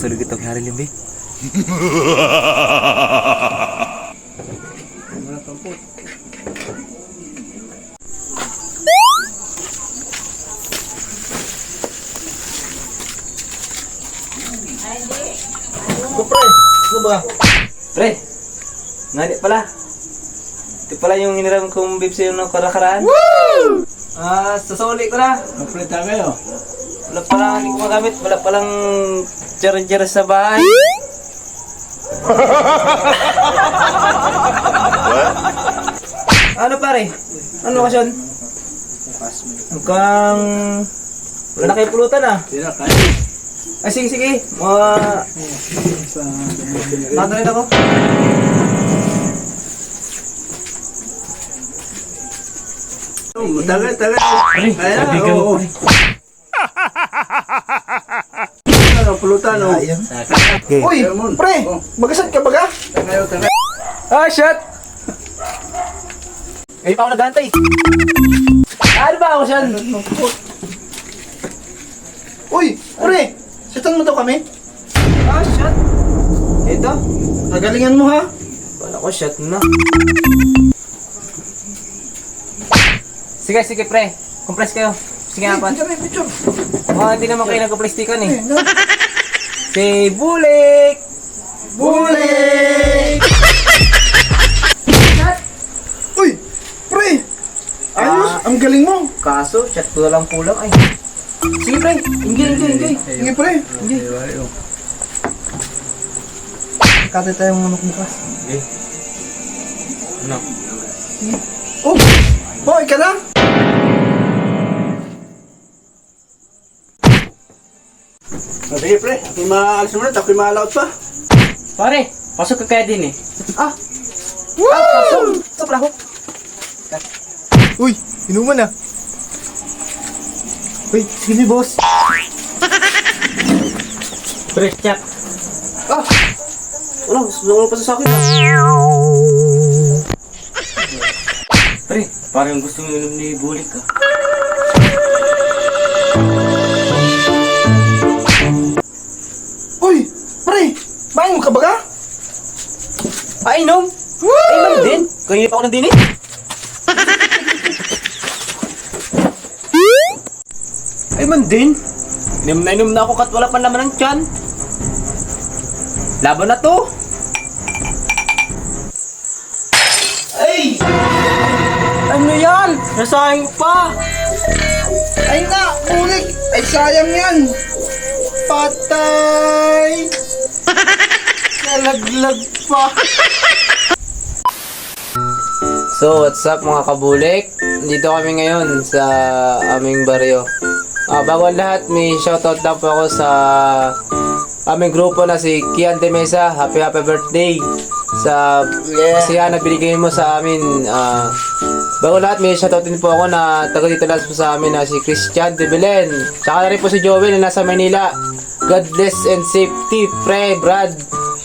sulit itong hari limbi. Pre, ano ba? Pre, nga di pala. Ito pala yung iniram kong beef sa'yo ng karakaraan. Sasuli ko na. Magpalita kayo. Wala palang hindi ko magamit. Wala palang charger sa bahay. Ano pare? Ano okasyon? Mukhang wala na kayo pulutan ah. Sila kayo. Ay sige sige. Madalit ako. Tagal. Sabi ka mo. Ano, pulutan o. Uy, pre, magasan ka baga? Tagay. Ah, shot! Ngayon pa ako nagantay. Ano ba ako siyan? Uy, pre, satan mo daw kami? Ah, shot! Ito? Nagalingan mo ha? Wala ko shot na. Sige, sige pre. Compress kayo. Sige apat. Picture. Hindi naman kayo nagka-plastikan eh. Si Bulik! Bulik! Uy, pre, ayos, ang galing mo. Kaso, chat ko na lang kulang ay. Sige pre, enjoy. Sige pre, kate tayong manok bukas. Okay. Ano? Oh, boy ka na? Sige pre, ako'y maalis mo na, ako'y maalaot pa. Pare, pasok ka kaya din eh. Woo! Sobra ko. Uy, inuman na. Uy, sige boss. Pre, chat. Wala pa sa akin ah. Pre, parang gusto mo inom ni Bulik ah. Uy, pre, main mo ka baga? Ay, inom! Ay, inom din! Kanina pa ako nandini. Ay, man din! Inom na ako kat wala pa naman ng tiyan. Laban na to! Ay! Ano yan? Nasayang pa! Ay na, Bulik! Ay sayang yan! Patay! Nalaglag pa! So, what's up mga kabulik? Dito kami ngayon sa aming baryo. Bago ang lahat, may shoutout lang po ako sa aming grupo na si Kian de Mesa. Happy birthday sa kasiyahan na binigay mo sa amin. Bago lahat, may shoutout din po ako na taga dito lang po sa amin na si Christian de Belen. Tsaka na rin po si Joel na nasa Manila. God bless and safety, pre, Brad.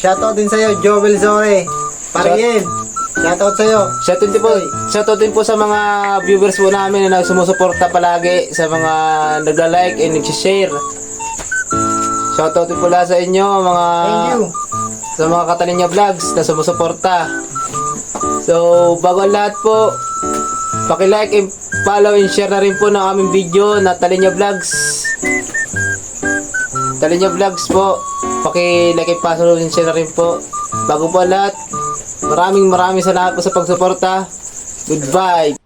Shoutout din sa'yo, Joel Zore. Parien. Shoutout sa'yo. Shoutout din po sa mga viewers po namin na sumusuporta palagi, sa mga nagla-like and nag-share. Shoutout din po lahat sa inyo, mga Thank you. sa mga Catalonia Vlogs na sumusuporta. So, bago ang lahat po, paki-like and follow and share na rin po ng aming video na Catalonia Vlogs. Catalonia Vlogs po. Paki-like and follow and share na rin po. Bago po ang lahat, maraming salamat po sa pagsuporta. Goodbye.